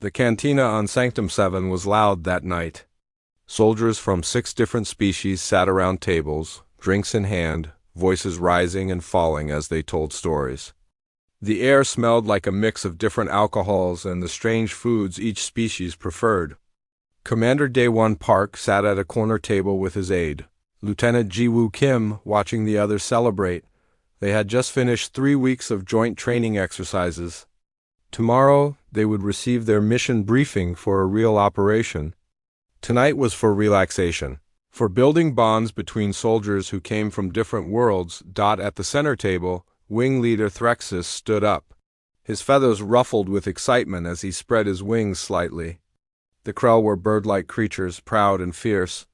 The cantina on Sanctum 7 was loud that night. Soldiers from 6 different species sat around tables, drinks in hand, voices rising and falling as they told stories. The air smelled like a mix of different alcohols and the strange foods each species preferred. Commander Daewon Park sat at a corner table with his aide, Lieutenant Ji-woo Kim watching the others celebrate. They had just finished 3 weeks of joint training exercises. Tomorrow, they would receive their mission briefing for a real operation. Tonight was for relaxation, for building bonds between soldiers who came from different worlds. At the center table, Wing Leader Threxus stood up. His feathers ruffled with excitement as he spread his wings slightly. The Krell were bird-like creatures, proud and fierce.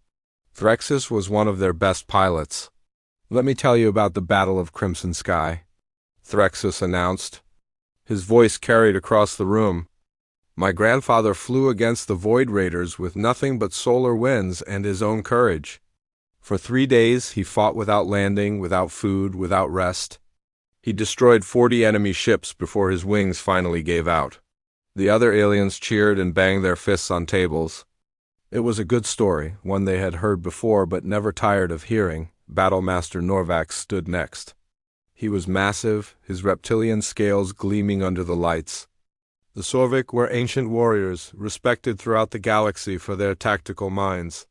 Threxus was one of their best pilots. "Let me tell you about the Battle of Crimson Sky," Threxus announced. His voice carried across the room. "My grandfather flew against the Void Raiders with nothing but solar winds and his own courage. For 3 days he fought without landing, without food, without rest. He destroyed 40 enemy ships before his wings finally gave out." The other aliens cheered and banged their fists on tables. It was a good story, one they had heard before but never tired of hearing. Battlemaster Norvax stood next. He was massive, his reptilian scales gleaming under the lights. The Sorvik were ancient warriors, respected throughout the galaxy for their tactical minds.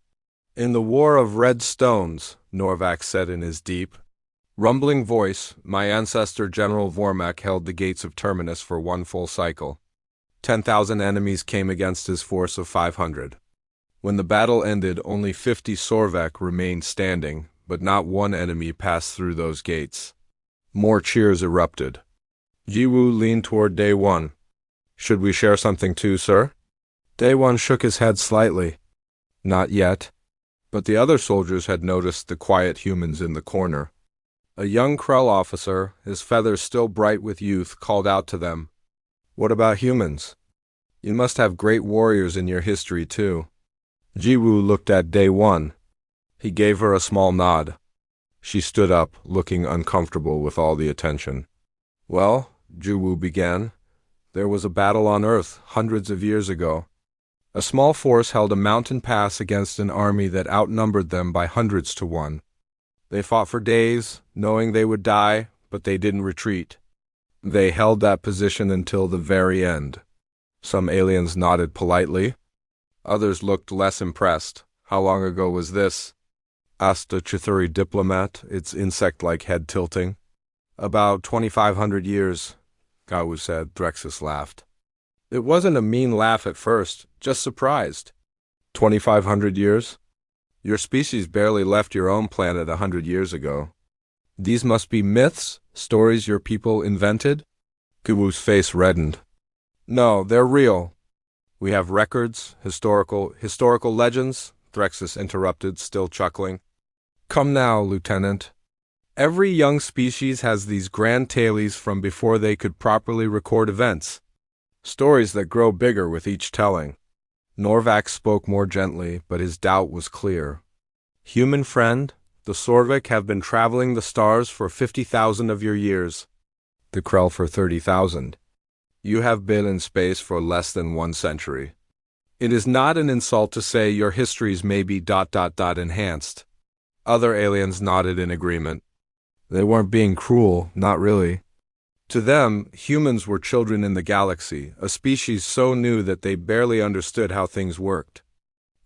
"In the War of Red Stones," Norvax said in his deep, rumbling voice, "my ancestor General Vormak held the gates of Terminus for 1 full cycle. 10,000 enemies came against his force of 500. When the battle ended, only 50 Sorvek remained standing, but not one enemy passed through those gates." More cheers erupted. Ji-woo leaned toward Daewon. "Should we share something too, sir?" Daewon shook his head slightly. Not yet. But the other soldiers had noticed the quiet humans in the corner. A young Krell officer, his feathers still bright with youth, called out to them, "What about humans? You must have great warriors in your history too." Ji-woo looked at Daewon. He gave her a small nod. She stood up, looking uncomfortable with all the attention. "Well," Ji-woo began, "there was a battle on Earth hundreds of years ago. A small force held a mountain pass against an army that outnumbered them by hundreds to 1. They fought for days, knowing they would die, but they didn't retreat. They held that position until the very end." Some aliens nodded politely. Others looked less impressed. "How long ago was this?" asked a Chithuri diplomat, its insect-like head tilting. "About 2,500 years, Gawu said. Threxus laughed. It wasn't a mean laugh at first, just surprised. 2,500 years? Your species barely left your own planet 100 years ago. These must be myths, stories your people invented?" Gawu's face reddened. "No, they're real. We have records, historical legends," Threxus interrupted, still chuckling. "Come now, Lieutenant. Every young species has these grand tales from before they could properly record events. Stories that grow bigger with each telling." Norvax spoke more gently, but his doubt was clear. "Human friend, the Sorvik have been traveling the stars for 50,000 of your years. The Krell for 30,000. You have been in space for less than 1 century. It is not an insult to say your histories may be ... enhanced." Other aliens nodded in agreement. They weren't being cruel, not really. To them, humans were children in the galaxy, a species so new that they barely understood how things worked.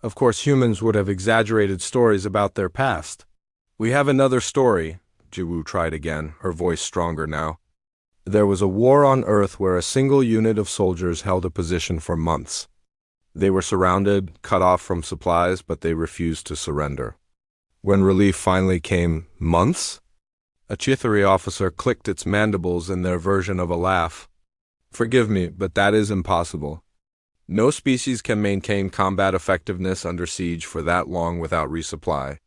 Of course, humans would have exaggerated stories about their past. "We have another story," Ji-woo tried again, her voice stronger now. "There was a war on Earth where a single unit of soldiers held a position for months. They were surrounded, cut off from supplies, but they refused to surrender. When relief finally came, months? A Chithuri officer clicked its mandibles in their version of a laugh. "Forgive me, but that is impossible. No species can maintain combat effectiveness under siege for that long without resupply.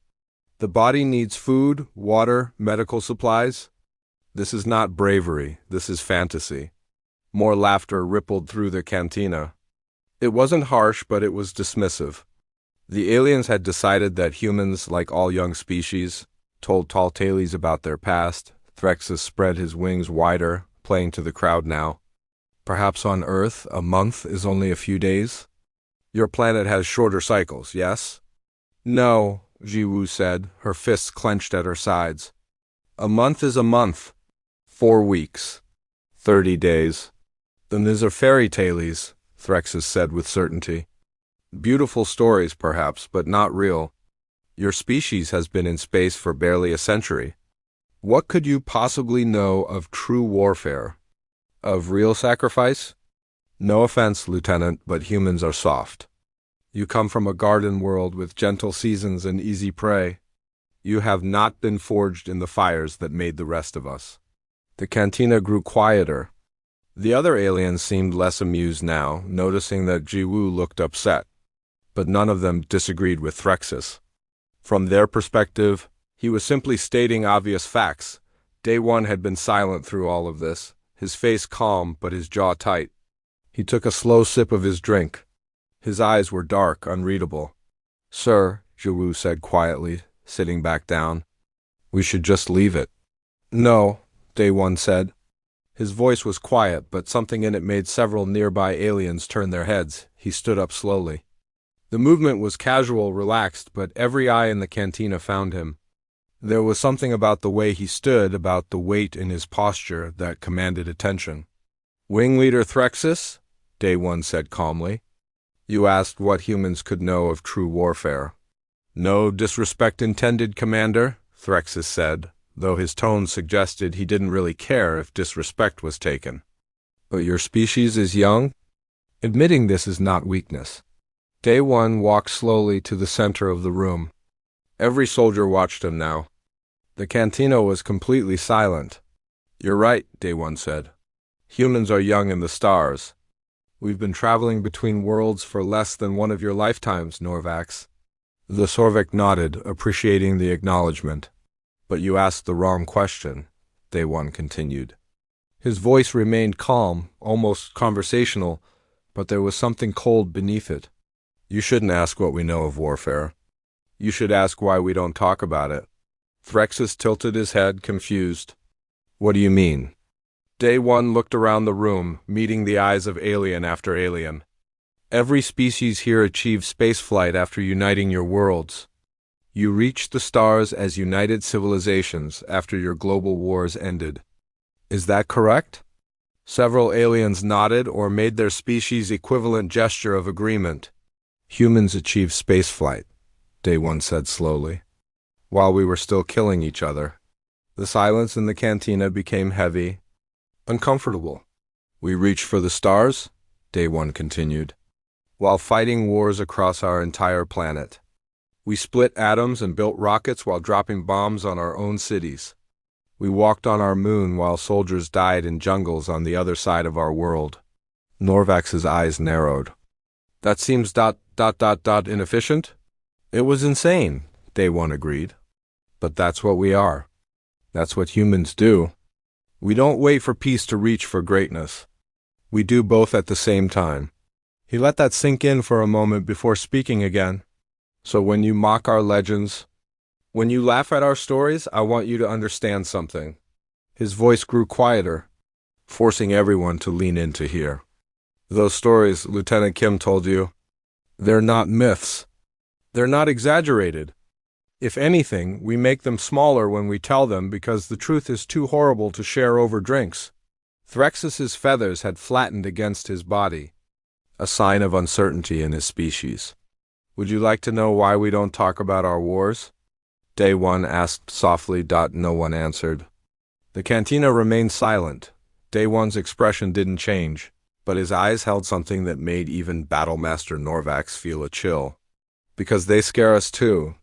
The body needs food, water, medical supplies. This is not bravery, this is fantasy." More laughter rippled through the cantina. It wasn't harsh, but it was dismissive. The aliens had decided that humans, like all young species, told tall tales about their past. Threxus spread his wings wider, playing to the crowd now. Perhaps on Earth, a month is only a few days? Your planet has shorter cycles, yes? No, Jiwoo said, her fists clenched at her sides. A month is a month. 4 weeks. 30 days. Then these are fairy tales, Threxus said with certainty. Beautiful stories, perhaps, but not real. Your species has been in space for barely a century. What could you possibly know of true warfare? Of real sacrifice? No offense, Lieutenant, but humans are soft. You come from a garden world with gentle seasons and easy prey. You have not been forged in the fires that made the rest of us. The cantina grew quieter. The other aliens seemed less amused now, noticing that Jiwoo looked upset. But none of them disagreed with Threxus. From their perspective, he was simply stating obvious facts. Day One had been silent through all of this, his face calm but his jaw tight. He took a slow sip of his drink. His eyes were dark, unreadable. Sir, Jiwoo said quietly, sitting back down. We should just leave it. No, Day One said. His voice was quiet, but something in it made several nearby aliens turn their heads. He stood up slowly. The movement was casual, relaxed, but every eye in the cantina found him. There was something about the way he stood, about the weight in his posture, that commanded attention. Wing Leader Threxus, Day One said calmly. You asked what humans could know of true warfare. No disrespect intended, Commander, Threxus said, though his tone suggested he didn't really care if disrespect was taken. But your species is young? Admitting this is not weakness. Day One walked slowly to the center of the room. Every soldier watched him now. The cantina was completely silent. You're right, Day One said. Humans are young in the stars. We've been traveling between worlds for less than one of your lifetimes, Norvax. The Sorvik nodded, appreciating the acknowledgement. But you asked the wrong question, Day One continued. His voice remained calm, almost conversational, but there was something cold beneath it. You shouldn't ask what we know of warfare. You should ask why we don't talk about it. Threxus tilted his head, confused. What do you mean? Day One looked around the room, meeting the eyes of alien after alien. Every species here achieved spaceflight after uniting your worlds. You reached the stars as united civilizations after your global wars ended. Is that correct? Several aliens nodded or made their species equivalent gesture of agreement. Humans achieved spaceflight, Day One said slowly, while we were still killing each other. The silence in the cantina became heavy, uncomfortable. We reached for the stars, Day One continued, while fighting wars across our entire planet. We split atoms and built rockets while dropping bombs on our own cities. We walked on our moon while soldiers died in jungles on the other side of our world. Norvax's eyes narrowed. That seems inefficient? It was insane, Day One agreed. But that's what we are. That's what humans do. We don't wait for peace to reach for greatness. We do both at the same time. He let that sink in for a moment before speaking again. So when you mock our legends, when you laugh at our stories, I want you to understand something. His voice grew quieter, forcing everyone to lean in to hear. Those stories Lieutenant Kim told you, they're not myths. They're not exaggerated. If anything, we make them smaller when we tell them because the truth is too horrible to share over drinks. Threxus's feathers had flattened against his body, a sign of uncertainty in his species. Would you like to know why we don't talk about our wars? Day One asked softly. No one answered. The cantina remained silent. Day One's expression didn't change, but his eyes held something that made even Battlemaster Norvax feel a chill. Because they scare us too.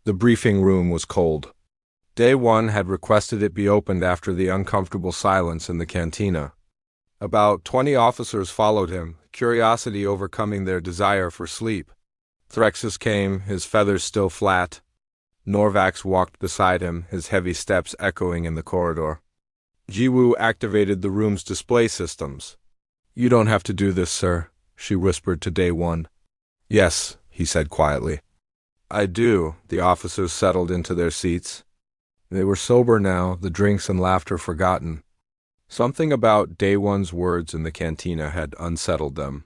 The briefing room was cold. Day One had requested it be opened after the uncomfortable silence in the cantina. About 20 officers followed him, curiosity overcoming their desire for sleep. Threxus came, his feathers still flat. Norvax walked beside him, his heavy steps echoing in the corridor. Jiwoo activated the room's display systems. You don't have to do this, sir, she whispered to Day One. Yes, he said quietly. I do. The officers settled into their seats. They were sober now, the drinks and laughter forgotten. Something about Day One's words in the cantina had unsettled them.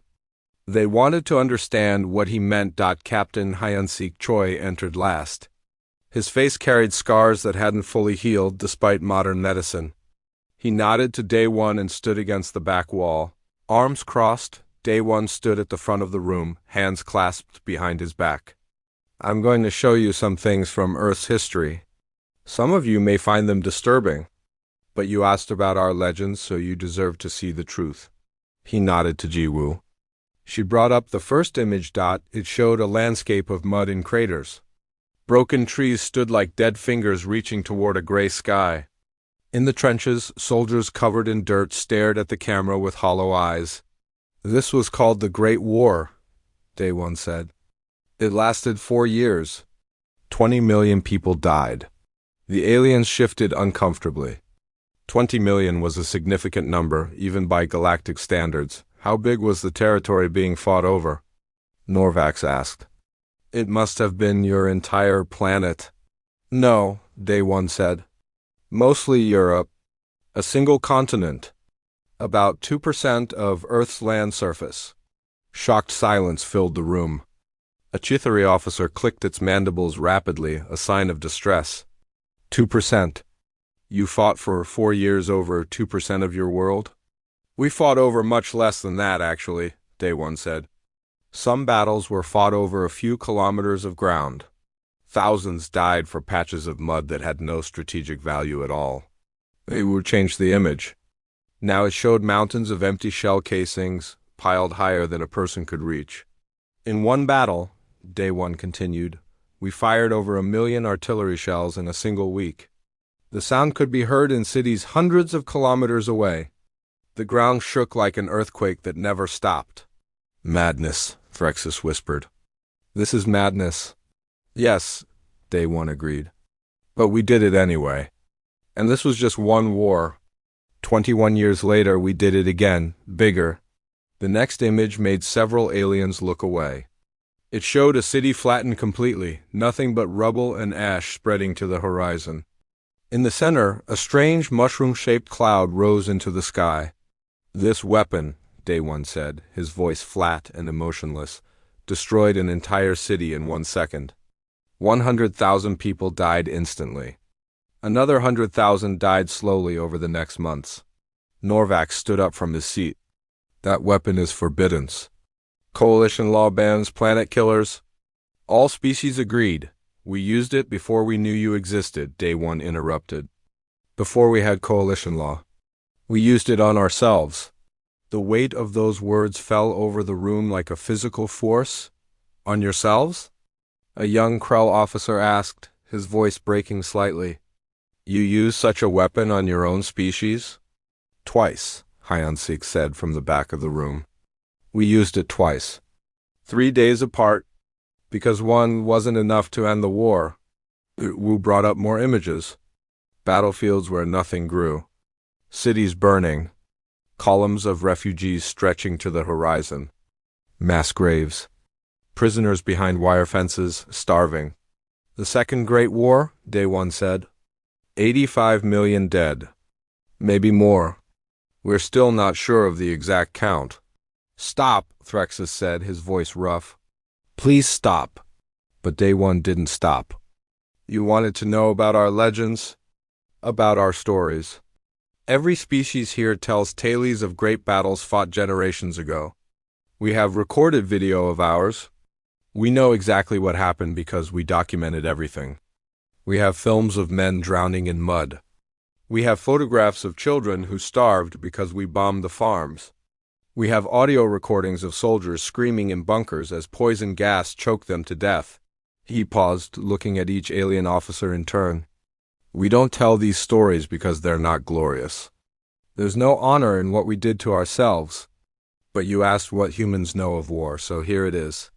They wanted to understand what he meant. Captain Hyunsik Choi entered last. His face carried scars that hadn't fully healed despite modern medicine. He nodded to Day One and stood against the back wall. Arms crossed, Day One stood at the front of the room, hands clasped behind his back. I'm going to show you some things from Earth's history. Some of you may find them disturbing, but you asked about our legends, so you deserve to see the truth. He nodded to Jiwoo. She brought up the first image. It showed a landscape of mud and craters. Broken trees stood like dead fingers reaching toward a gray sky. In the trenches, soldiers covered in dirt stared at the camera with hollow eyes. This was called the Great War, Day One said. It lasted 4 years. 20 million people died. The aliens shifted uncomfortably. 20 million was a significant number, even by galactic standards. How big was the territory being fought over? Norvax asked. It must have been your entire planet. No, Day One said. Mostly Europe. A single continent. About 2% of Earth's land surface. Shocked silence filled the room. A Chithari officer clicked its mandibles rapidly, a sign of distress. 2%. You fought for 4 years over 2% of your world? We fought over much less than that, actually, Day One said. Some battles were fought over a few kilometers of ground. Thousands died for patches of mud that had no strategic value at all. They would change the image. Now it showed mountains of empty shell casings, piled higher than a person could reach. In one battle, Day One continued, we fired over 1 million artillery shells in a single week. The sound could be heard in cities hundreds of kilometers away. The ground shook like an earthquake that never stopped. Madness, Threxus whispered. This is madness. Yes, Day One agreed. But we did it anyway. And this was just one war. 21 years later, we did it again, bigger. The next image made several aliens look away. It showed a city flattened completely, nothing but rubble and ash spreading to the horizon. In the center, a strange mushroom-shaped cloud rose into the sky. This weapon, Day One said, his voice flat and emotionless, destroyed an entire city in 1 second. 100,000 people died instantly. Another 100,000 died slowly over the next months. Norvax stood up from his seat. That weapon is forbidden. Coalition law bans planet killers. All species agreed. We used it before we knew you existed, Day One interrupted. Before we had coalition law. We used it on ourselves. The weight of those words fell over the room like a physical force. On yourselves? A young Krell officer asked, his voice breaking slightly. You used such a weapon on your own species? Twice, Hyunsik said from the back of the room. We used it twice. 3 days apart. Because one wasn't enough to end the war. Wu brought up more images. Battlefields where nothing grew. Cities burning. Columns of refugees stretching to the horizon. Mass graves. Prisoners behind wire fences, starving. The Second Great War, Day One said. 85 million dead. Maybe more. We're still not sure of the exact count. Stop, Threxus said, his voice rough. Please stop. But Day One didn't stop. You wanted to know about our legends? About our stories. Every species here tells tales of great battles fought generations ago. We have recorded video of ours. We know exactly what happened because we documented everything. We have films of men drowning in mud. We have photographs of children who starved because we bombed the farms. We have audio recordings of soldiers screaming in bunkers as poison gas choked them to death. He paused, looking at each alien officer in turn. We don't tell these stories because they're not glorious. There's no honor in what we did to ourselves. But you asked what humans know of war, so here it is.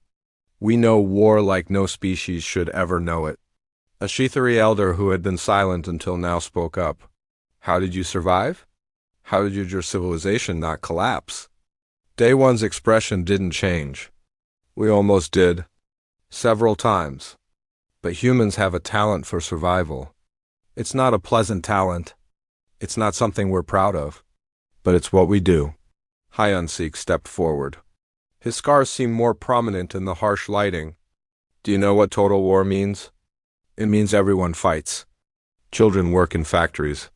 We know war like no species should ever know it. A Chithari elder who had been silent until now spoke up. How did you survive? How did your civilization not collapse? Day One's expression didn't change. We almost did. Several times. But humans have a talent for survival. It's not a pleasant talent. It's not something we're proud of. But it's what we do. Hyansik stepped forward. His scars seemed more prominent in the harsh lighting. Do you know what total war means? It means everyone fights. Children work in factories.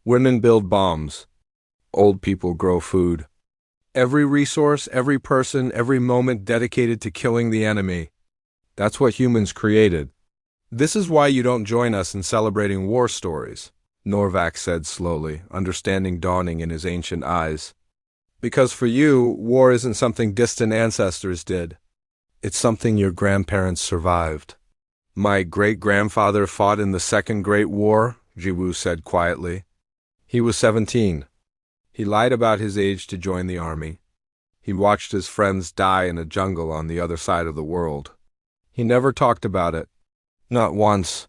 Women build bombs. Old people grow food. Every resource, every person, every moment dedicated to killing the enemy. That's what humans created. This is why you don't join us in celebrating war stories, Norvac said slowly, understanding dawning in his ancient eyes. Because for you, war isn't something distant ancestors did. It's something your grandparents survived. My great-grandfather fought in the Second Great War, Jiwoo said quietly. He was 17. He lied about his age to join the army. He watched his friends die in a jungle on the other side of the world. He never talked about it. Not once.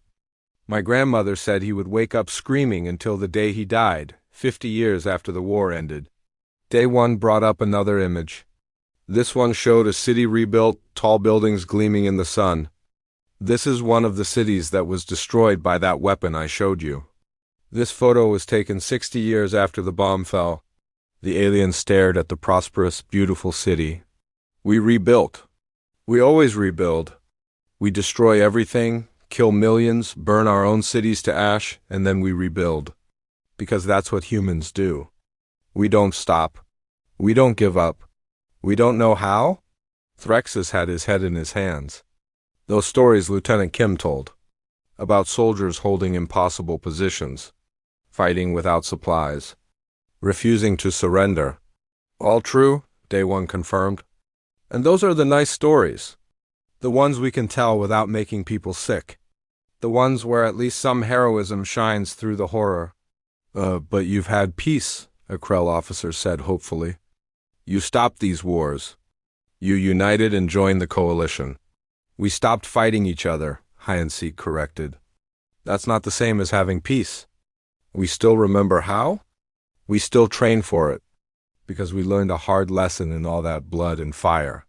My grandmother said he would wake up screaming until the day he died, 50 years after the war ended. Day one brought up another image. This one showed a city rebuilt, tall buildings gleaming in the sun. This is one of the cities that was destroyed by that weapon I showed you. This photo was taken 60 years after the bomb fell. The aliens stared at the prosperous, beautiful city. We rebuilt. We always rebuild. We destroy everything, kill millions, burn our own cities to ash, and then we rebuild. Because that's what humans do. We don't stop. We don't give up. We don't know how? Threxus had his head in his hands. Those stories Lieutenant Kim told. About soldiers holding impossible positions. Fighting without supplies. Refusing to surrender. All true, Day One confirmed. And those are the nice stories. The ones we can tell without making people sick. The ones where at least some heroism shines through the horror. But you've had peace, a Krell officer said hopefully. You stopped these wars. You united and joined the coalition. We stopped fighting each other, Hyansik corrected. That's not the same as having peace. We still remember how? We still train for it. Because we learned a hard lesson in all that blood and fire.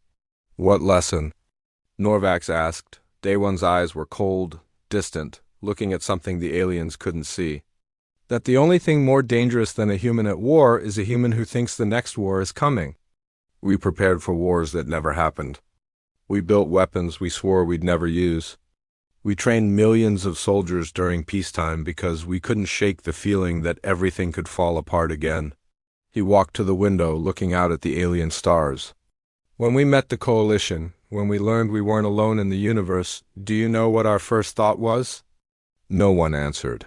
What lesson? Norvax asked. Day One's eyes were cold, distant, looking at something the aliens couldn't see. That the only thing more dangerous than a human at war is a human who thinks the next war is coming. We prepared for wars that never happened. We built weapons we swore we'd never use. We trained millions of soldiers during peacetime because we couldn't shake the feeling that everything could fall apart again. He walked to the window, looking out at the alien stars. When we met the coalition, when we learned we weren't alone in the universe, do you know what our first thought was? No one answered.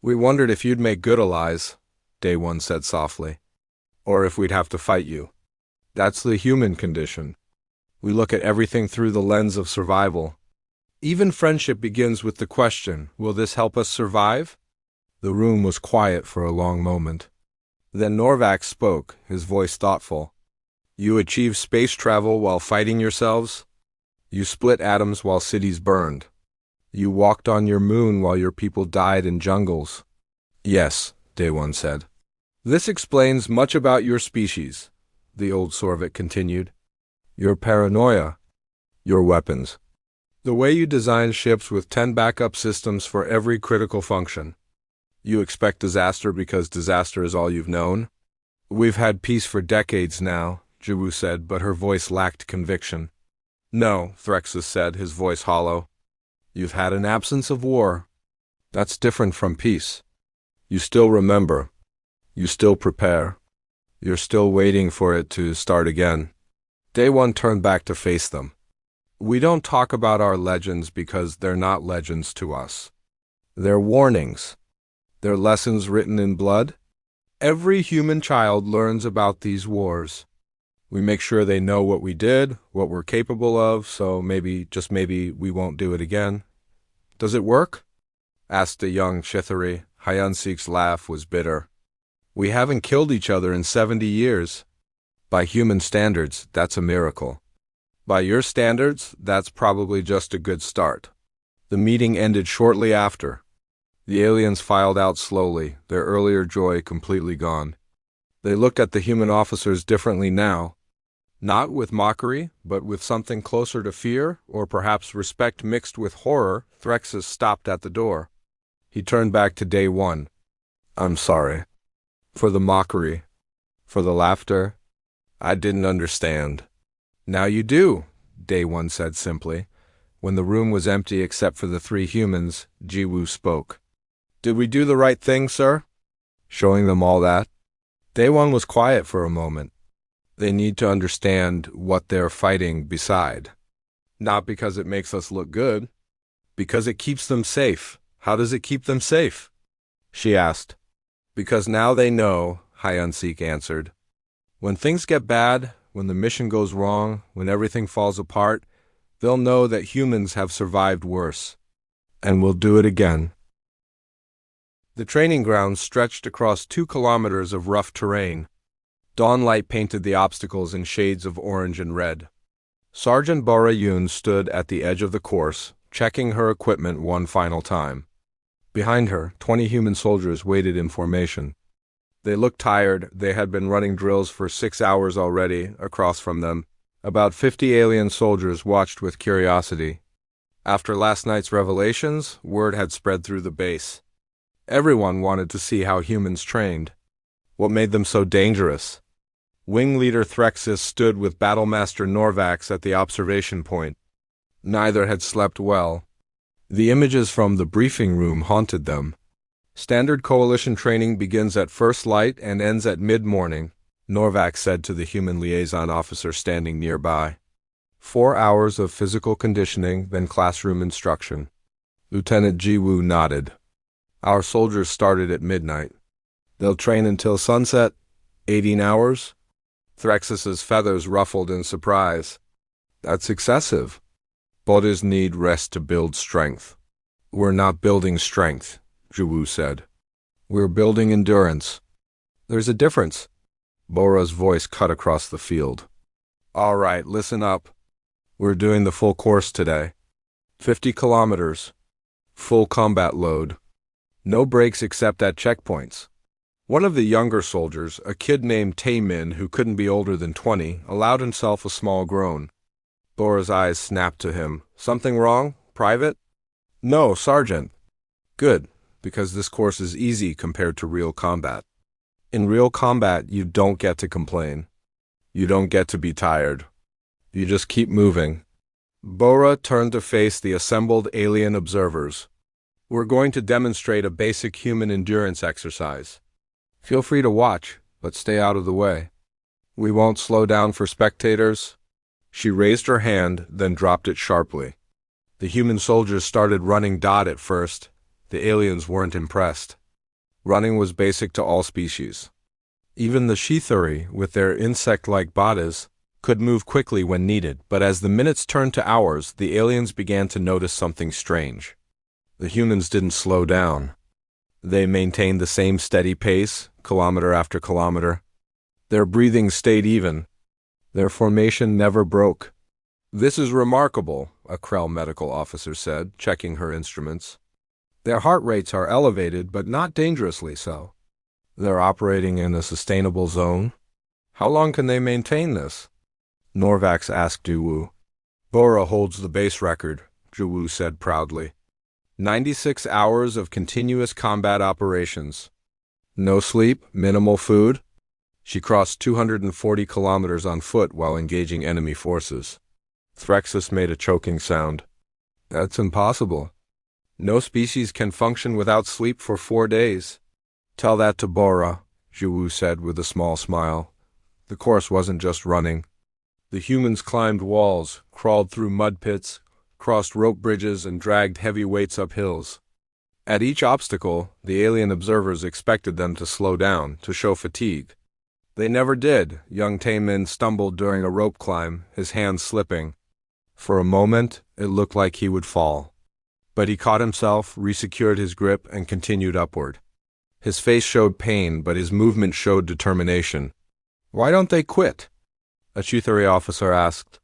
We wondered if you'd make good allies, Day One said softly. Or if we'd have to fight you. That's the human condition. We look at everything through the lens of survival. Even friendship begins with the question, will this help us survive? The room was quiet for a long moment. Then Norvax spoke, his voice thoughtful. You achieved space travel while fighting yourselves? You split atoms while cities burned. You walked on your moon while your people died in jungles. Yes, Day One said. This explains much about your species, the old Sorvik continued. Your paranoia. Your weapons. The way you design ships with 10 backup systems for every critical function. You expect disaster because disaster is all you've known? We've had peace for decades now, Jiwoo said, but her voice lacked conviction. No, Threxus said, his voice hollow. You've had an absence of war. That's different from peace. You still remember. You still prepare. You're still waiting for it to start again. Day One turned back to face them. We don't talk about our legends because they're not legends to us. They're warnings. They're lessons written in blood. Every human child learns about these wars. We make sure they know what we did, what we're capable of, so maybe, just maybe, we won't do it again. Does it work? Asked the young Chithari. Hyansik's laugh was bitter. We haven't killed each other in 70 years. By human standards, that's a miracle. By your standards, that's probably just a good start. The meeting ended shortly after. The aliens filed out slowly, their earlier joy completely gone. They looked at the human officers differently now. Not with mockery, but with something closer to fear, or perhaps respect mixed with horror. Threxus stopped at the door. He turned back to Day One. I'm sorry. For the mockery. For the laughter? I didn't understand. Now you do, Day One said simply. When the room was empty except for the three humans, Jiwoo spoke. Did we do the right thing, sir? Showing them all that? Day One was quiet for a moment. They need to understand what they're fighting beside. Not because it makes us look good, because it keeps them safe. How does it keep them safe? She asked. Because now they know, Hyun-Sik answered. When things get bad, when the mission goes wrong, when everything falls apart, they'll know that humans have survived worse. And we'll do it again. The training grounds stretched across 2 kilometers of rough terrain. Dawn light painted the obstacles in shades of orange and red. Sergeant Bora Yoon stood at the edge of the course, checking her equipment one final time. Behind her, 20 human soldiers waited in formation. They looked tired. They had been running drills for 6 hours already. Across from them, about 50 alien soldiers watched with curiosity. After last night's revelations, word had spread through the base. Everyone wanted to see how humans trained. What made them so dangerous? Wing Leader Threxus stood with Battlemaster Norvax at the observation point. Neither had slept well. The images from the briefing room haunted them. Standard coalition training begins at first light and ends at mid-morning, Norvax said to the human liaison officer standing nearby. 4 hours of physical conditioning, then classroom instruction. Lieutenant Jiwoo nodded. Our soldiers started at midnight. They'll train until sunset. 18 hours? Threxus's feathers ruffled in surprise. That's excessive. Bodies need rest to build strength. We're not building strength, Jiwoo said. We're building endurance. There's a difference. Bora's voice cut across the field. All right, listen up. We're doing the full course today. 50 kilometers. Full combat load. No breaks except at checkpoints. One of the younger soldiers, a kid named Tae-min who couldn't be older than 20, allowed himself a small groan. Bora's eyes snapped to him. Something wrong? Private? No, Sergeant. Good, because this course is easy compared to real combat. In real combat, you don't get to complain. You don't get to be tired. You just keep moving. Bora turned to face the assembled alien observers. We're going to demonstrate a basic human endurance exercise. Feel free to watch, but stay out of the way. We won't slow down for spectators. She raised her hand, then dropped it sharply. The human soldiers started running dot at first. The aliens weren't impressed. Running was basic to all species. Even the Shithuri, with their insect-like bodies, could move quickly when needed, but as the minutes turned to hours, the aliens began to notice something strange. The humans didn't slow down. They maintained the same steady pace, kilometer after kilometer. Their breathing stayed even. Their formation never broke. This is remarkable, a Krell medical officer said, checking her instruments. Their heart rates are elevated, but not dangerously so. They're operating in a sustainable zone. How long can they maintain this? Norvax asked Jiwoo. Bora holds the base record, Jiwoo said proudly. 96 hours of continuous combat operations. No sleep, minimal food. She crossed 240 kilometers on foot while engaging enemy forces. Threxus made a choking sound. That's impossible. No species can function without sleep for 4 days. Tell that to Bora, Jiwoo said with a small smile. The course wasn't just running. The humans climbed walls, crawled through mud pits, crossed rope bridges, and dragged heavy weights up hills. At each obstacle, the alien observers expected them to slow down, to show fatigue. They never did. Young Tae-min stumbled during a rope climb, his hands slipping. For a moment, it looked like he would fall. But he caught himself, resecured his grip, and continued upward. His face showed pain, but his movement showed determination. Why don't they quit? A Chithuri officer asked.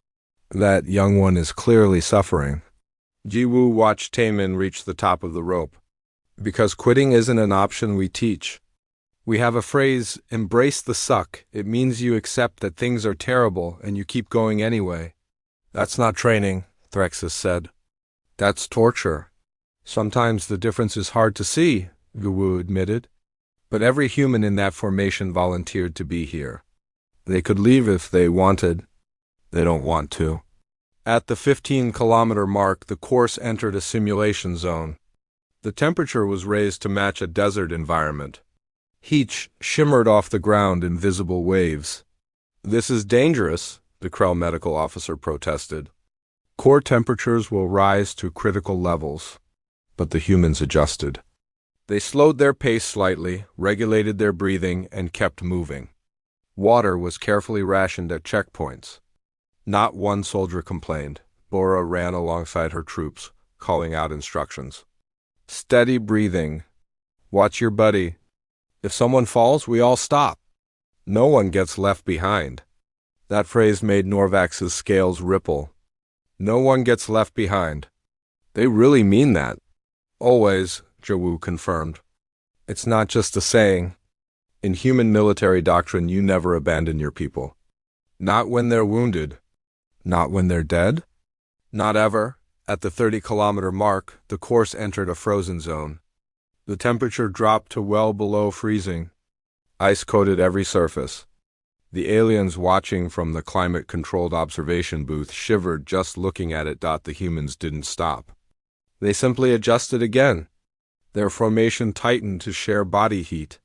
That young one is clearly suffering. Jiwoo watched Tae-min reach the top of the rope. Because quitting isn't an option we teach. We have a phrase, embrace the suck. It means you accept that things are terrible and you keep going anyway. That's not training, Threxus said. That's torture. Sometimes the difference is hard to see, Jiwoo admitted. But every human in that formation volunteered to be here. They could leave if they wanted. They don't want to. At the 15-kilometer mark, the course entered a simulation zone. The temperature was raised to match a desert environment. Heat shimmered off the ground in visible waves. "This is dangerous," the Krell medical officer protested. "Core temperatures will rise to critical levels." But the humans adjusted. They slowed their pace slightly, regulated their breathing, and kept moving. Water was carefully rationed at checkpoints. Not one soldier complained. Bora ran alongside her troops, calling out instructions. "Steady breathing. Watch your buddy. If someone falls, we all stop. No one gets left behind." That phrase made Norvax's scales ripple. No one gets left behind. They really mean that. "Always," Jawu confirmed. "It's not just a saying. In human military doctrine, you never abandon your people. Not when they're wounded. Not when they're dead. Not ever." At the 30-kilometer mark, the course entered a frozen zone. The temperature dropped to well below freezing. Ice coated every surface. The aliens watching from the climate-controlled observation booth shivered just looking at it. The humans didn't stop. They simply adjusted again. Their formation tightened to share body heat.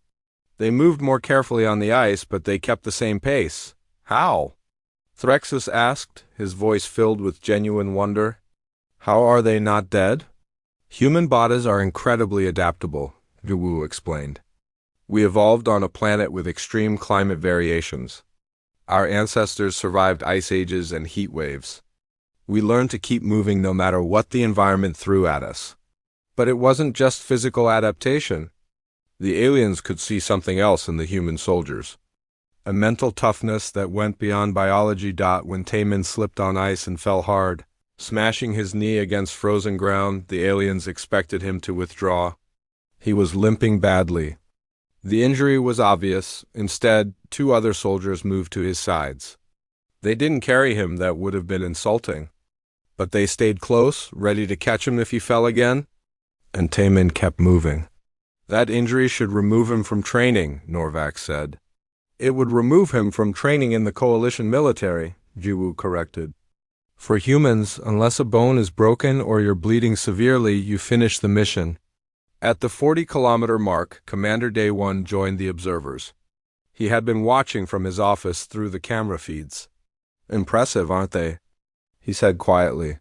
They moved more carefully on the ice, but they kept the same pace. "How?" Threxus asked, his voice filled with genuine wonder. "How are they not dead?" "Human bodies are incredibly adaptable," Jawu explained. "We evolved on a planet with extreme climate variations. Our ancestors survived ice ages and heat waves. We learned to keep moving no matter what the environment threw at us. But it wasn't just physical adaptation. The aliens could see something else in the human soldiers. A mental toughness that went beyond biology. When Taemin slipped on ice and fell hard, smashing his knee against frozen ground, the aliens expected him to withdraw. He was limping badly. The injury was obvious. Instead, 2 other soldiers moved to his sides. They didn't carry him. That would have been insulting. But they stayed close, ready to catch him if he fell again. And Taemin kept moving. "That injury should remove him from training," Norvax said. "It would remove him from training in the coalition military," Jiwoo corrected. "For humans, unless a bone is broken or you're bleeding severely, you finish the mission." At the 40-kilometer mark, Commander Day 1 joined the observers. He had been watching from his office through the camera feeds. "Impressive, aren't they?" he said quietly.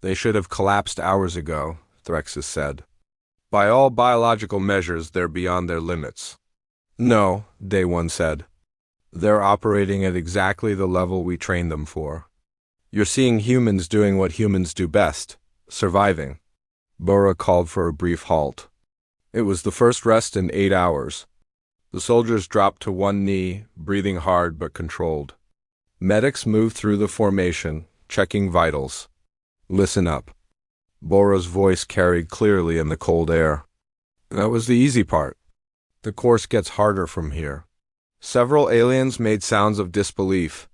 "They should have collapsed hours ago," Threxus said. "By all biological measures, they're beyond their limits." "No," Day 1 said. "They're operating at exactly the level we trained them for. You're seeing humans doing what humans do best, surviving." Bora called for a brief halt. It was the first rest in 8 hours. The soldiers dropped to one knee, breathing hard but controlled. Medics moved through the formation, checking vitals. "Listen up." Bora's voice carried clearly in the cold air. "That was the easy part. The course gets harder from here." Several aliens made sounds of disbelief.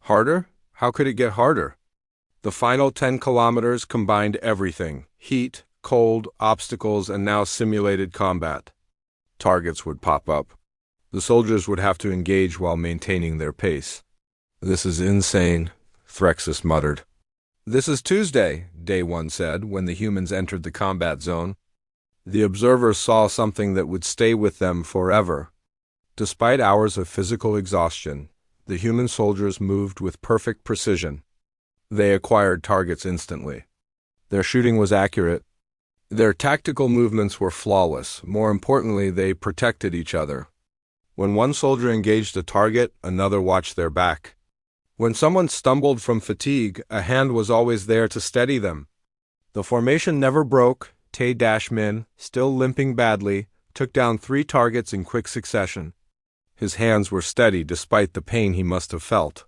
"Harder? How could it get harder?" The final 10 kilometers combined everything: heat, cold, obstacles, and now simulated combat. Targets would pop up. The soldiers would have to engage while maintaining their pace. "This is insane," Threxus muttered. "This is Tuesday," Day 1 said, when the humans entered the combat zone. The observers saw something that would stay with them forever. Despite hours of physical exhaustion, the human soldiers moved with perfect precision. They acquired targets instantly. Their shooting was accurate. Their tactical movements were flawless. More importantly, they protected each other. When one soldier engaged a target, another watched their back. When someone stumbled from fatigue, a hand was always there to steady them. The formation never broke. Tae-Min, still limping badly, took down 3 targets in quick succession. His hands were steady despite the pain he must have felt.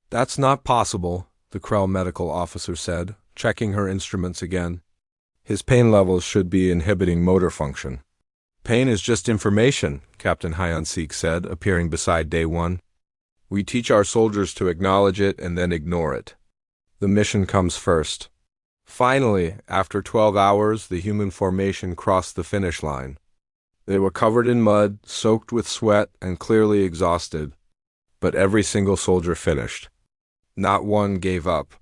"That's not possible," the Krell medical officer said, checking her instruments again. "His pain levels should be inhibiting motor function." "Pain is just information," Captain Hyun-Sik said, appearing beside Day 1. "We teach our soldiers to acknowledge it and then ignore it. The mission comes first." Finally, after 12 hours, the human formation crossed the finish line. They were covered in mud, soaked with sweat, and clearly exhausted. But every single soldier finished. Not one gave up.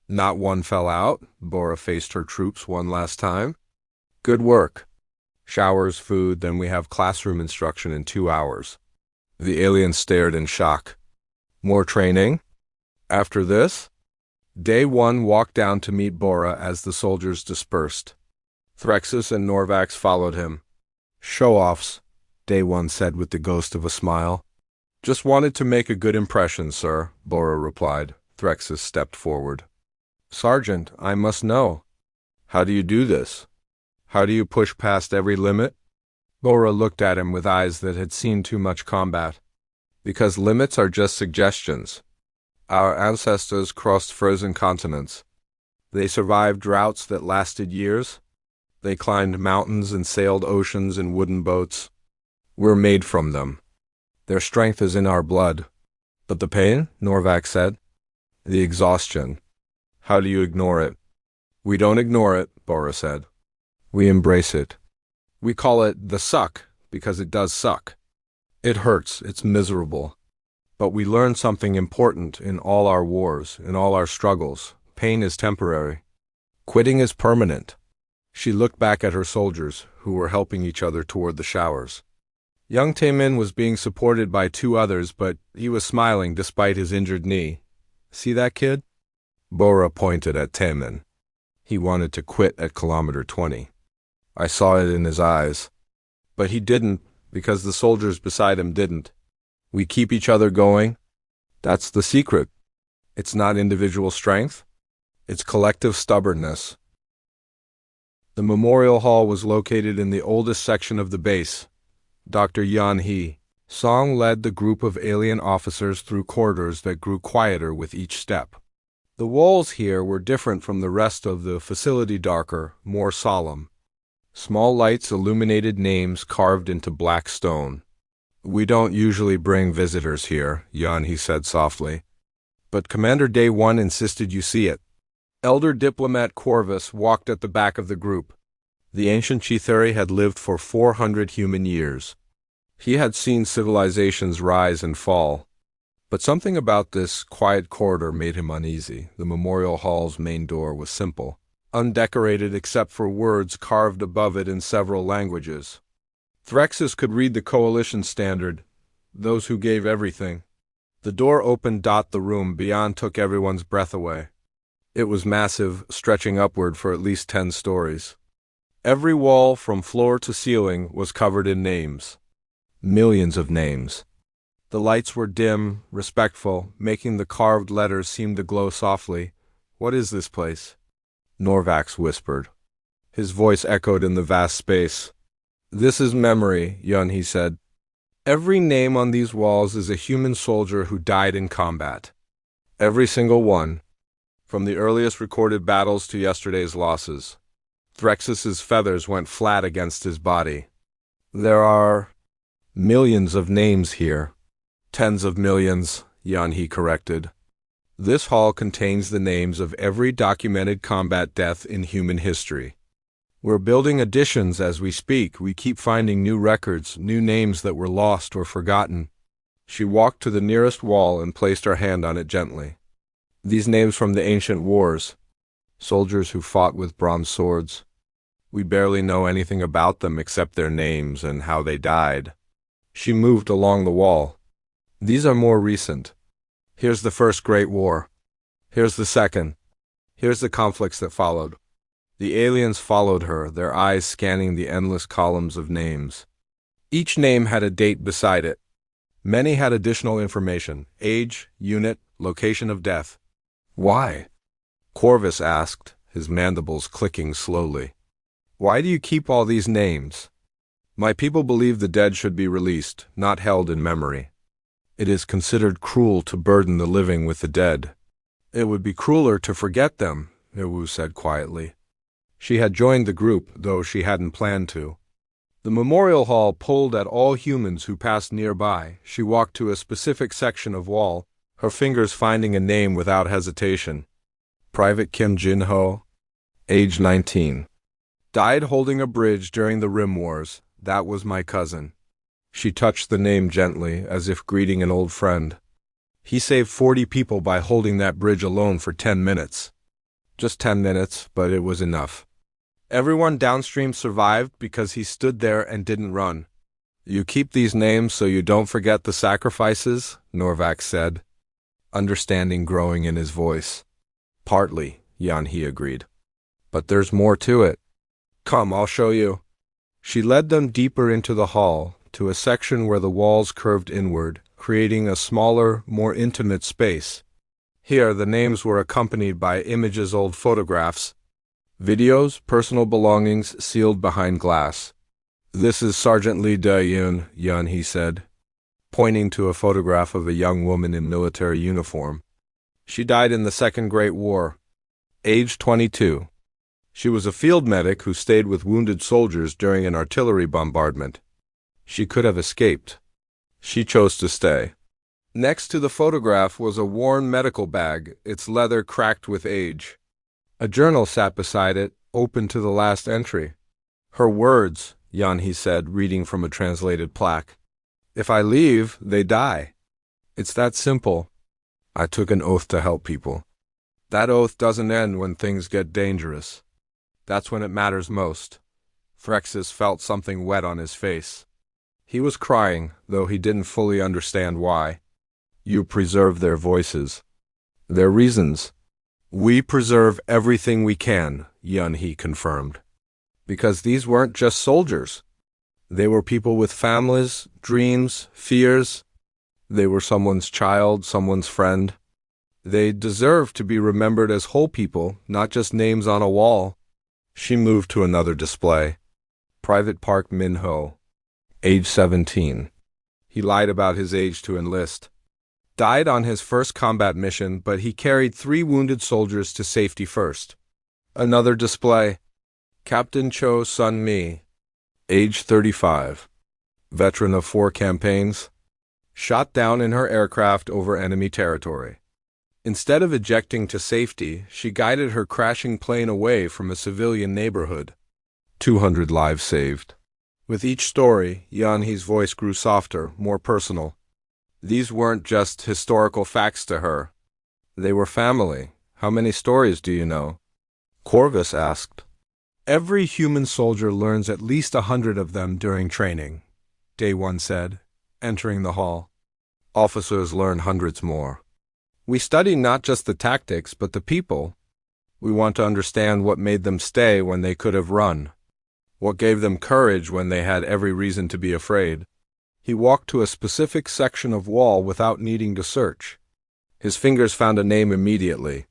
Not one fell out. Bora faced her troops one last time. Good work. Showers, food, then we have classroom instruction in 2 hours. The alien stared in shock. More training? After this? Day 1 walked down to meet Bora as the soldiers dispersed. Threxus and Norvax followed him. Show-offs, Day 1 said with the ghost of a smile. Just wanted to make a good impression, sir, Bora replied. Threxus stepped forward. Sergeant, I must know. How do you do this? How do you push past every limit? Bora looked at him with eyes that had seen too much combat. Because limits are just suggestions. Our ancestors crossed frozen continents. They survived droughts that lasted years. They climbed mountains and sailed oceans in wooden boats. We're made from them. Their strength is in our blood. But the pain, Norvax said. The exhaustion. How do you ignore it? We don't ignore it, Bora said. We embrace it. We call it the suck because it does suck. It hurts, it's miserable. But we learn something important in all our wars, in all our struggles. Pain is temporary. Quitting is permanent. She looked back at her soldiers, who were helping each other toward the showers. Young Taemin was being supported by 2 others, but he was smiling despite his injured knee. See that kid? Bora pointed at Taemin. He wanted to quit at kilometer 20. I saw it in his eyes. But he didn't, because the soldiers beside him didn't. We keep each other going. That's the secret. It's not individual strength. It's collective stubbornness. The memorial hall was located in the oldest section of the base. Dr. Yan He Song led the group of alien officers through corridors that grew quieter with each step. The walls here were different from the rest of the facility, darker, more solemn. Small lights illuminated names carved into black stone. We don't usually bring visitors here, Yan He said softly. But Commander Day 1 insisted you see it. Elder Diplomat Corvus walked at the back of the group. The ancient Chithuri had lived for 400 human years. He had seen civilizations rise and fall. But something about this quiet corridor made him uneasy. The memorial hall's main door was simple, undecorated except for words carved above it in several languages. Threxus could read the coalition standard, those who gave everything. The door opened. The room beyond took everyone's breath away. It was massive, stretching upward for at least 10 stories. Every wall, from floor to ceiling, was covered in names. Millions of names. The lights were dim, respectful, making the carved letters seem to glow softly. What is this place? Norvax whispered. His voice echoed in the vast space. This is memory, Yun, he said. Every name on these walls is a human soldier who died in combat. Every single one. From the earliest recorded battles to yesterday's losses. Threxus's feathers went flat against his body. There are millions of names here. Tens of millions, Yan-He corrected. This hall contains the names of every documented combat death in human history. We're building additions as we speak. We keep finding new records, new names that were lost or forgotten. She walked to the nearest wall and placed her hand on it gently. These names from the ancient wars. Soldiers who fought with bronze swords. We barely know anything about them except their names and how they died. She moved along the wall. These are more recent. Here's the First Great War. Here's the Second. Here's the conflicts that followed. The aliens followed her, their eyes scanning the endless columns of names. Each name had a date beside it. Many had additional information: age, unit, location of death. Why? Corvus asked, his mandibles clicking slowly. Why do you keep all these names? My people believe the dead should be released, not held in memory. It is considered cruel to burden the living with the dead. It would be crueler to forget them, Iwu said quietly. She had joined the group, though she hadn't planned to. The memorial hall pulled at all humans who passed nearby. She walked to a specific section of wall, her fingers finding a name without hesitation. Private Kim Jin-ho, age 19. Died holding a bridge during the Rim Wars. That was my cousin. She touched the name gently, as if greeting an old friend. He saved 40 people by holding that bridge alone for 10 minutes. Just 10 minutes, but it was enough. Everyone downstream survived because he stood there and didn't run. You keep these names so you don't forget the sacrifices, Norvax said, understanding growing in his voice. Partly, Jan-He agreed. But there's more to it. Come, I'll show you. She led them deeper into the hall, to a section where the walls curved inward, creating a smaller, more intimate space. Here, the names were accompanied by images, old photographs, videos, personal belongings sealed behind glass. This is Sergeant Lee Da-Yun, Jan-He said, pointing to a photograph of a young woman in military uniform. She died in the Second Great War, age 22. She was a field medic who stayed with wounded soldiers during an artillery bombardment. She could have escaped. She chose to stay. Next to the photograph was a worn medical bag, its leather cracked with age. A journal sat beside it, open to the last entry. Her words, Jan-He said, reading from a translated plaque. If I leave, they die. It's that simple. I took an oath to help people. That oath doesn't end when things get dangerous. That's when it matters most. Phrexus felt something wet on his face. He was crying, though he didn't fully understand why. You preserve their voices. Their reasons. We preserve everything we can, Jan-He confirmed. Because these weren't just soldiers. They were people with families, dreams, fears. They were someone's child, someone's friend. They deserve to be remembered as whole people, not just names on a wall. She moved to another display. Private Park Min-ho, age 17. He lied about his age to enlist. Died on his first combat mission, but he carried 3 wounded soldiers to safety first. Another display. Captain Cho Sun-mi, age 35. Veteran of 4 campaigns. Shot down in her aircraft over enemy territory. Instead of ejecting to safety, she guided her crashing plane away from a civilian neighborhood. 200 lives saved. With each story, Jan-He's voice grew softer, more personal. These weren't just historical facts to her. They were family. How many stories do you know? Corvus asked. Every human soldier learns at least 100 of them during training, Day One said, entering the hall. Officers learn hundreds more. We study not just the tactics, but the people. We want to understand what made them stay when they could have run. What gave them courage when they had every reason to be afraid. He walked to a specific section of wall without needing to search. His fingers found a name immediately.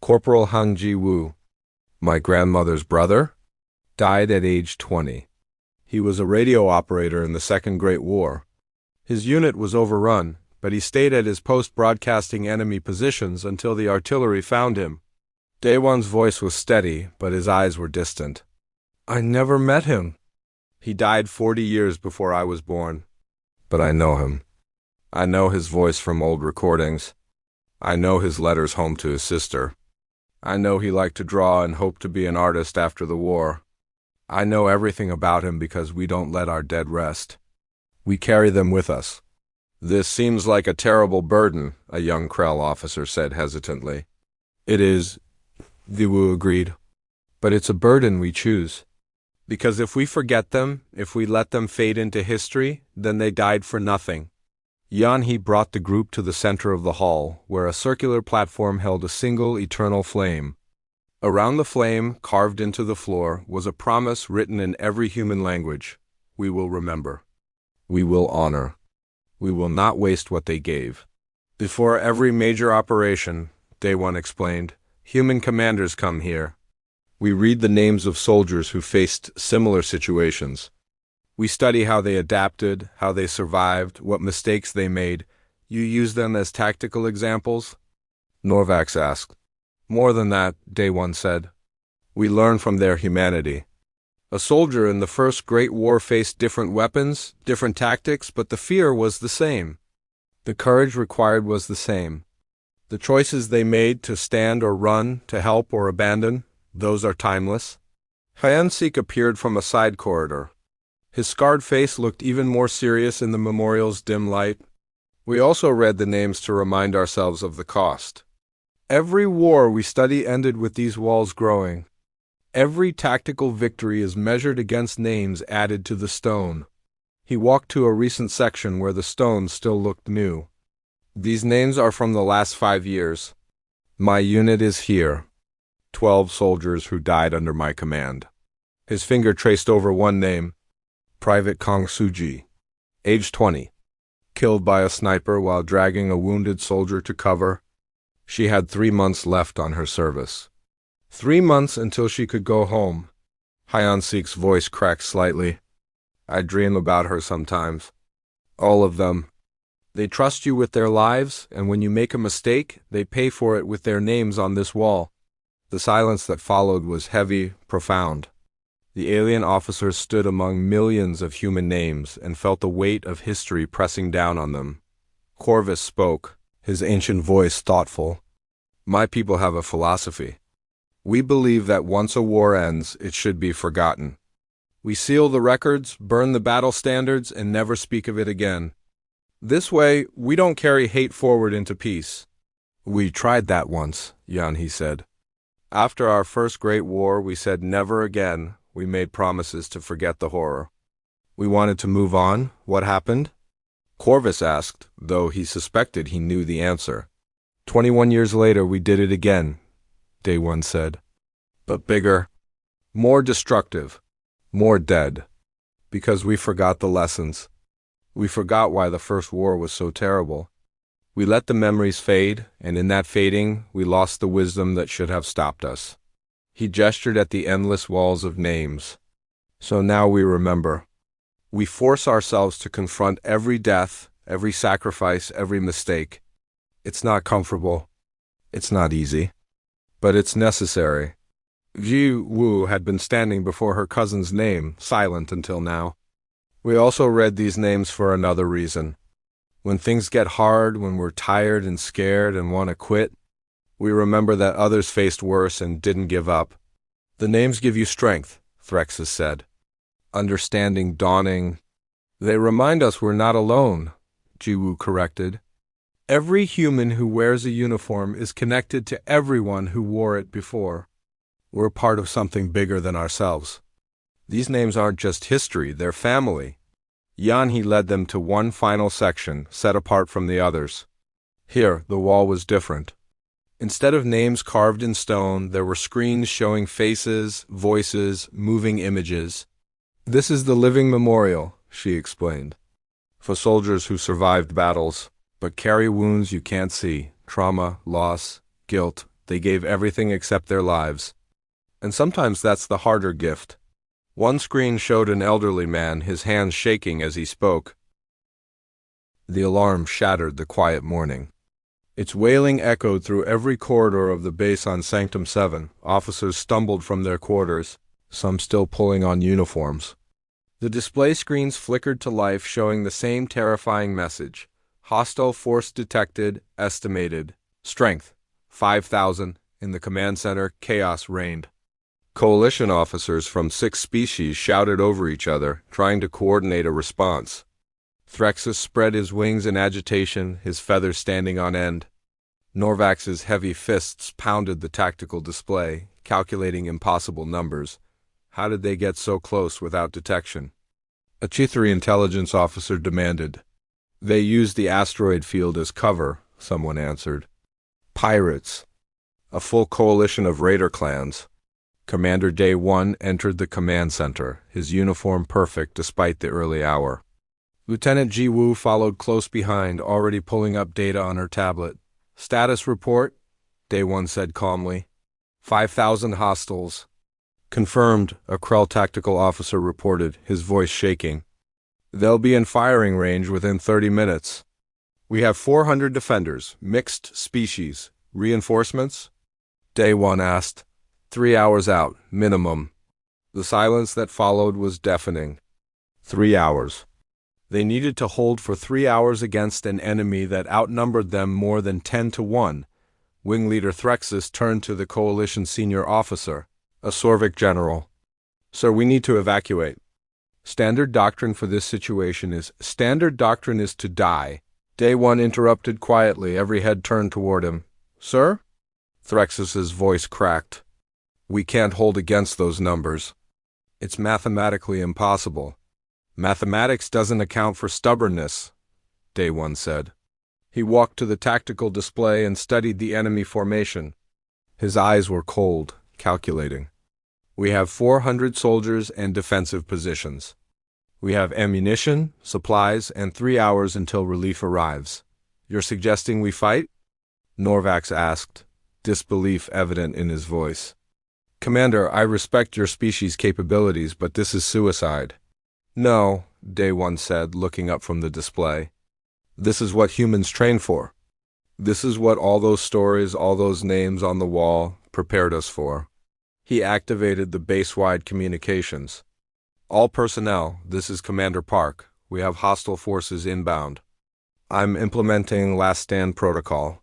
Corporal Han Ji-woo. My grandmother's brother? Died at age 20. He was a radio operator in the Second Great War. His unit was overrun, but he stayed at his post broadcasting enemy positions until the artillery found him. Daewon's voice was steady, but his eyes were distant. I never met him. He died 40 years before I was born. But I know him. I know his voice from old recordings. I know his letters home to his sister. I know he liked to draw and hoped to be an artist after the war. I know everything about him because we don't let our dead rest. We carry them with us. This seems like a terrible burden, a young Krell officer said hesitantly. It is, Viwu agreed. But it's a burden we choose. Because if we forget them, if we let them fade into history, then they died for nothing. Jan-He brought the group to the center of the hall, where a circular platform held a single eternal flame. Around the flame, carved into the floor, was a promise written in every human language. We will remember. We will honor. We will not waste what they gave. Before every major operation, Day One explained, human commanders come here. We read the names of soldiers who faced similar situations. We study how they adapted, how they survived, what mistakes they made. You use them as tactical examples? Norvax asked. More than that, Day One said. We learn from their humanity. A soldier in the First Great War faced different weapons, different tactics, but the fear was the same. The courage required was the same. The choices they made to stand or run, to help or abandon, those are timeless. Hyansik appeared from a side corridor. His scarred face looked even more serious in the memorial's dim light. We also read the names to remind ourselves of the cost. Every war we study ended with these walls growing. Every tactical victory is measured against names added to the stone. He walked to a recent section where the stones still looked new. These names are from the last 5 years. My unit is here. 12 soldiers who died under my command. His finger traced over one name. Private Kong Suji. Age 20. Killed by a sniper while dragging a wounded soldier to cover. She had 3 months left on her service. 3 months until she could go home. Hyeon-sik's voice cracked slightly. I dream about her sometimes. All of them. They trust you with their lives, and when you make a mistake, they pay for it with their names on this wall. The silence that followed was heavy, profound. The alien officers stood among millions of human names and felt the weight of history pressing down on them. Corvus spoke, his ancient voice thoughtful. My people have a philosophy. We believe that once a war ends, it should be forgotten. We seal the records, burn the battle standards, and never speak of it again. This way, we don't carry hate forward into peace. We tried that once, Yan-He said. After our first great war, we said never again. We made promises to forget the horror. We wanted to move on. What happened? Corvus asked, though he suspected he knew the answer. 21 years later, we did it again, Day One said. But bigger, more destructive, more dead. Because we forgot the lessons. We forgot why the first war was so terrible. We let the memories fade, and in that fading, we lost the wisdom that should have stopped us. He gestured at the endless walls of names. So now we remember. We force ourselves to confront every death, every sacrifice, every mistake. It's not comfortable. It's not easy. But it's necessary. Ji Woo had been standing before her cousin's name, silent until now. We also read these names for another reason. When things get hard, when we're tired and scared and want to quit, we remember that others faced worse and didn't give up. The names give you strength, Threxus said. Understanding dawning. They remind us we're not alone, Jiwoo corrected. Every human who wears a uniform is connected to everyone who wore it before. We're part of something bigger than ourselves. These names aren't just history, they're family. Yan-He led them to one final section, set apart from the others. Here, the wall was different. Instead of names carved in stone, there were screens showing faces, voices, moving images. This is the living memorial, she explained. For soldiers who survived battles, but carry wounds you can't see, trauma, loss, guilt. They gave everything except their lives. And sometimes that's the harder gift. One screen showed an elderly man, his hands shaking as he spoke. The alarm shattered the quiet morning. Its wailing echoed through every corridor of the base on Sanctum 7. Officers stumbled from their quarters, some still pulling on uniforms. The display screens flickered to life, showing the same terrifying message. Hostile force detected, estimated. Strength, 5,000. In the command center, chaos reigned. Coalition officers from 6 species shouted over each other, trying to coordinate a response. Threxus spread his wings in agitation, his feathers standing on end. Norvax's heavy fists pounded the tactical display, calculating impossible numbers. How did they get so close without detection? A Chithari intelligence officer demanded. They used the asteroid field as cover, someone answered. Pirates. A full coalition of raider clans. Commander Day One entered the command center, his uniform perfect despite the early hour. Lieutenant Ji Woo followed close behind, already pulling up data on her tablet. Status report, Day One said calmly. 5,000 hostiles. Confirmed, a Krell tactical officer reported, his voice shaking. They'll be in firing range within 30 minutes. We have 400 defenders, mixed species. Reinforcements? Day One asked. 3 hours out, minimum. The silence that followed was deafening. 3 hours. They needed to hold for 3 hours against an enemy that outnumbered them more than 10 to 1. Wing Leader Threxus turned to the coalition senior officer, a Sorvik general. Sir, we need to evacuate. Standard doctrine for this situation is to die. Day one interrupted quietly, every head turned toward him. Sir? Threxus's voice cracked. We can't hold against those numbers. It's mathematically impossible. Mathematics doesn't account for stubbornness, Day one said. He walked to the tactical display and studied the enemy formation. His eyes were cold, calculating. We have 400 soldiers and defensive positions. We have ammunition, supplies, and 3 hours until relief arrives. You're suggesting we fight? Norvax asked, disbelief evident in his voice. Commander, I respect your species' capabilities, but this is suicide. No, Day one said, looking up from the display. This is what humans train for. This is what all those stories, all those names on the wall prepared us for. He activated the base-wide communications. All personnel, this is Commander Park. We have hostile forces inbound. I'm implementing last stand protocol.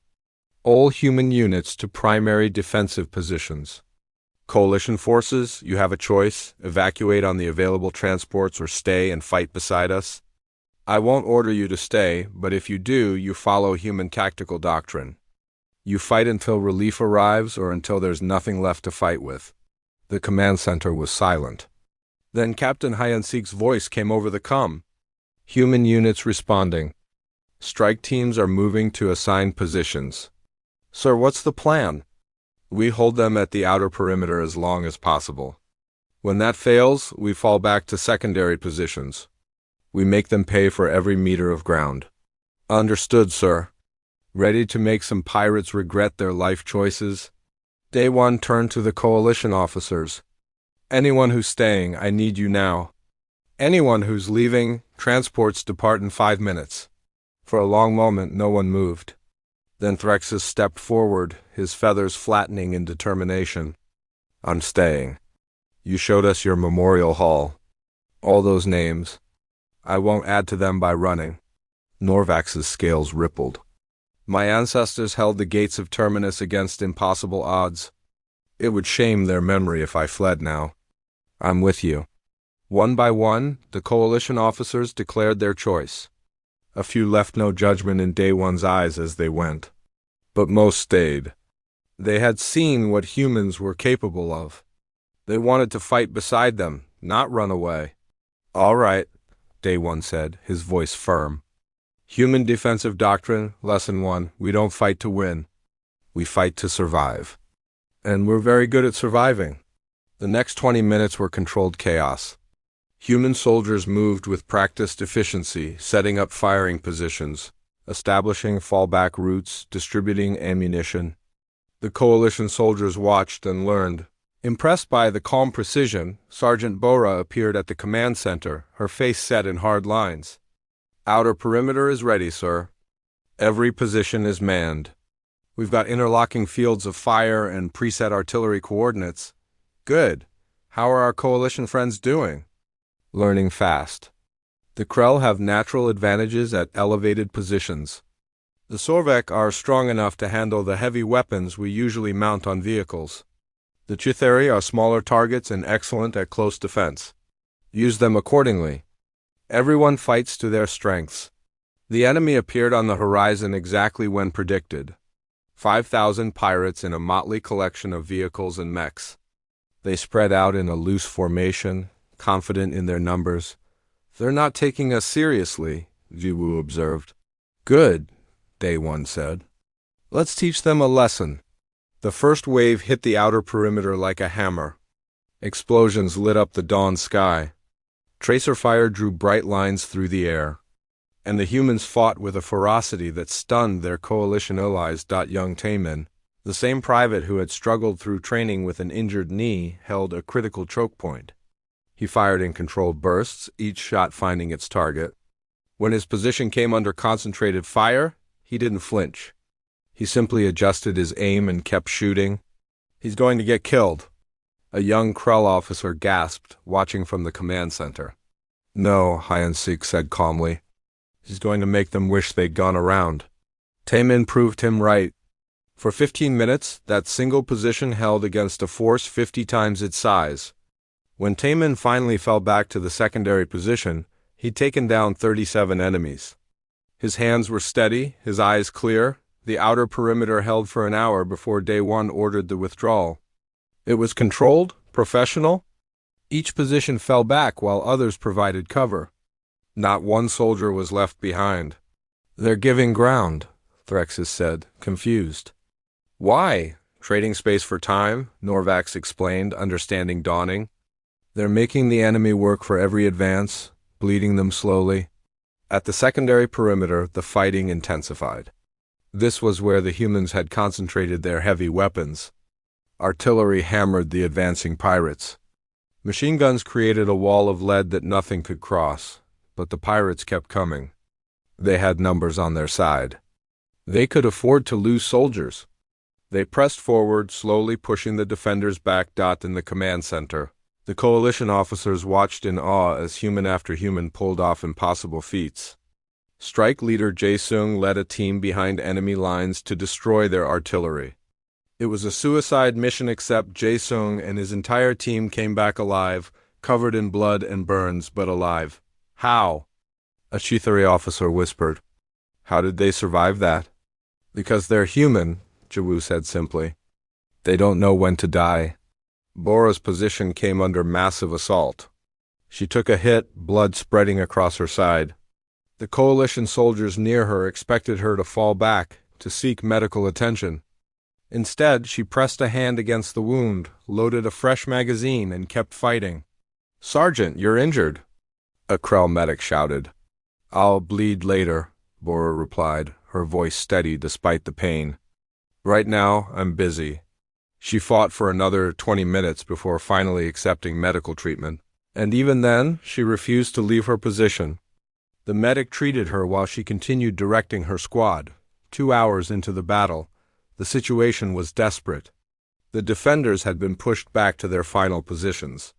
All human units to primary defensive positions. Coalition forces, you have a choice. Evacuate on the available transports or stay and fight beside us. I won't order you to stay, but if you do, you follow human tactical doctrine. You fight until relief arrives or until there's nothing left to fight with. The command center was silent. Then Captain Hyansik's voice came over the comm. Human units responding. Strike teams are moving to assigned positions. Sir, what's the plan? We hold them at the outer perimeter as long as possible. When that fails, we fall back to secondary positions. We make them pay for every meter of ground. Understood, sir. Ready to make some pirates regret their life choices? Day one turned to the coalition officers. Anyone who's staying, I need you now. Anyone who's leaving, transports depart in 5 minutes. For a long moment, no one moved. Then Threxus stepped forward, his feathers flattening in determination. I'm staying. You showed us your memorial hall. All those names. I won't add to them by running. Norvax's scales rippled. My ancestors held the gates of Terminus against impossible odds. It would shame their memory if I fled now. I'm with you. One by one, the coalition officers declared their choice. A few left no judgment in Day one's eyes as they went. But most stayed. They had seen what humans were capable of. They wanted to fight beside them, not run away. All right, Day one said, his voice firm. Human defensive doctrine, lesson 1, we don't fight to win. We fight to survive. And we're very good at surviving. The next 20 minutes were controlled chaos. Human soldiers moved with practiced efficiency, setting up firing positions, establishing fallback routes, distributing ammunition. The coalition soldiers watched and learned. Impressed by the calm precision, Sergeant Bora appeared at the command center, her face set in hard lines. Outer perimeter is ready, sir. Every position is manned. We've got interlocking fields of fire and preset artillery coordinates. Good. How are our coalition friends doing? Learning fast. The Krell have natural advantages at elevated positions. The Sorvek are strong enough to handle the heavy weapons we usually mount on vehicles. The Chitheri are smaller targets and excellent at close defense. Use them accordingly. Everyone fights to their strengths. The enemy appeared on the horizon exactly when predicted. 5,000 pirates in a motley collection of vehicles and mechs. They spread out in a loose formation, confident in their numbers. They're not taking us seriously, Jiwoo observed. Good, Day one said. Let's teach them a lesson. The first wave hit the outer perimeter like a hammer. Explosions lit up the dawn sky. Tracer fire drew bright lines through the air. And the humans fought with a ferocity that stunned their coalition allies. Young Taemin, the same private who had struggled through training with an injured knee, held a critical choke point. He fired in controlled bursts, each shot finding its target. When his position came under concentrated fire, he didn't flinch. He simply adjusted his aim and kept shooting. He's going to get killed. A young Krell officer gasped, watching from the command center. No, Hyansik said calmly. He's going to make them wish they'd gone around. Taemin proved him right. For 15 minutes, that single position held against a force 50 times its size. When Taemin finally fell back to the secondary position, he'd taken down 37 enemies. His hands were steady, his eyes clear, the outer perimeter held for an hour before Day 1 ordered the withdrawal. It was controlled, professional. Each position fell back while others provided cover. Not one soldier was left behind. "They're giving ground," Threxus said, confused. "Why? Trading space for time," Norvax explained, understanding dawning. "They're making the enemy work for every advance, bleeding them slowly." At the secondary perimeter, the fighting intensified. This was where the humans had concentrated their heavy weapons. Artillery hammered the advancing pirates. Machine guns created a wall of lead that nothing could cross, but the pirates kept coming. They had numbers on their side. They could afford to lose soldiers. They pressed forward, slowly pushing the defenders back. In the command center, the coalition officers watched in awe as human after human pulled off impossible feats. Strike leader Jae-sung led a team behind enemy lines to destroy their artillery. It was a suicide mission, except Jae-sung and his entire team came back alive, covered in blood and burns, but alive. "How?" a Chithari officer whispered. "How did they survive that?" "Because they're human," Jawu said simply. "They don't know when to die." Bora's position came under massive assault. She took a hit, blood spreading across her side. The coalition soldiers near her expected her to fall back, to seek medical attention. Instead, she pressed a hand against the wound, loaded a fresh magazine, and kept fighting. "Sergeant, you're injured," a Krell medic shouted. "I'll bleed later," Bora replied, her voice steady despite the pain. "Right now, I'm busy." She fought for another 20 minutes before finally accepting medical treatment, and even then, she refused to leave her position. The medic treated her while she continued directing her squad. 2 hours into the battle, the situation was desperate. The defenders had been pushed back to their final positions.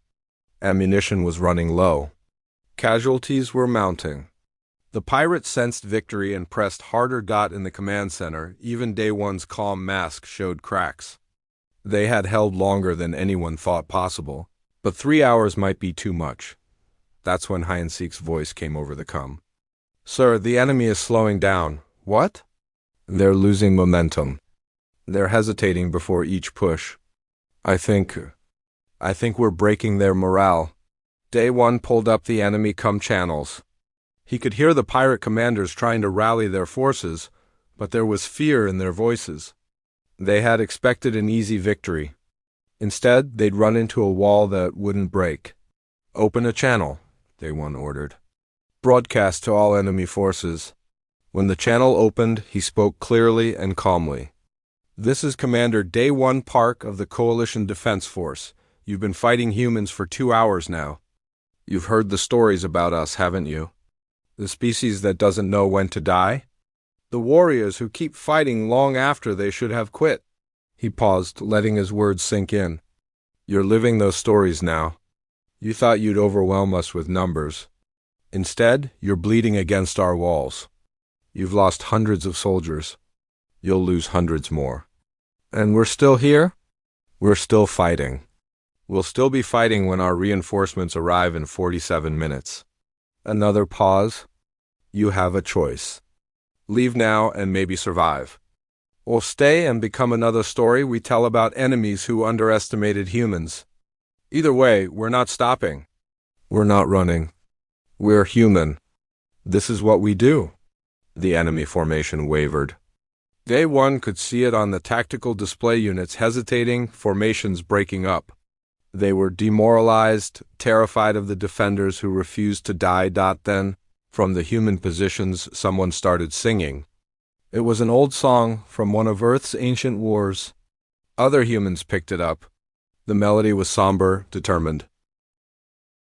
Ammunition was running low. Casualties were mounting. The pirates sensed victory and pressed harder. In the command center, even Day 1's calm mask showed cracks. They had held longer than anyone thought possible, but 3 hours might be too much. That's when Hyensik's voice came over the comm. "Sir, the enemy is slowing down." "What?" "They're losing momentum. They're hesitating before each push. I think we're breaking their morale." Day 1 pulled up the enemy channels. He could hear the pirate commanders trying to rally their forces, but there was fear in their voices. They had expected an easy victory. Instead, they'd run into a wall that wouldn't break. "Open a channel," Day 1 ordered. "Broadcast to all enemy forces." When the channel opened, he spoke clearly and calmly. "This is Commander Day 1 Park of the Coalition Defense Force. You've been fighting humans for 2 hours now. You've heard the stories about us, haven't you? The species that doesn't know when to die? The warriors who keep fighting long after they should have quit." He paused, letting his words sink in. "You're living those stories now. You thought you'd overwhelm us with numbers. Instead, you're bleeding against our walls. You've lost hundreds of soldiers. You'll lose hundreds more. And we're still here? We're still fighting. We'll still be fighting when our reinforcements arrive in 47 minutes. Another pause. You have a choice. Leave now and maybe survive. Or stay and become another story we tell about enemies who underestimated humans. Either way, we're not stopping. We're not running. We're human. This is what we do." The enemy formation wavered. Day 1 could see it on the tactical display units hesitating, formations breaking up. They were demoralized, terrified of the defenders who refused to die. Then, from the human positions, someone started singing. It was an old song from one of Earth's ancient wars. Other humans picked it up. The melody was somber, determined.